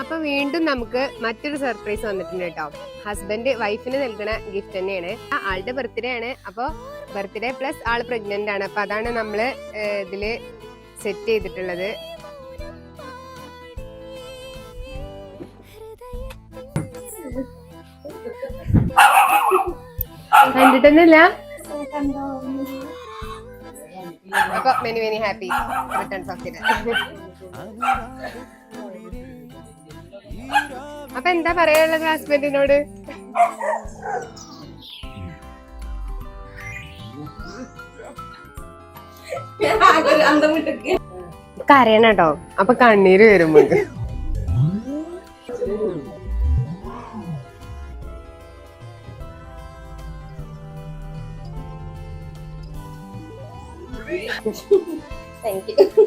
അപ്പൊ വീണ്ടും നമുക്ക് മറ്റൊരു സർപ്രൈസ് വന്നിട്ടുണ്ട് കേട്ടോ. ഹസ്ബൻഡ് വൈഫിന് നൽകുന്ന ഗിഫ്റ്റ് തന്നെയാണ്. ആളുടെ ബർത്ത്ഡേ ആണ്. അപ്പൊ ബർത്ത്ഡേ പ്ലസ് ആള് പ്രഗ്നന്റ് ആണ്. അപ്പൊ അതാണ് നമ്മള് ഇതില് സെറ്റ് ചെയ്തിട്ടുള്ളത്. കണ്ടിട്ടൊന്നുമില്ല. അപ്പൊ many many happy returns of the day. അപ്പൊ എന്താ പറയാനുള്ളത് ഹസ്ബൻഡിനോട്? കരയണം കേട്ടോ, അപ്പൊ കണ്ണീര് വരും. Thank you.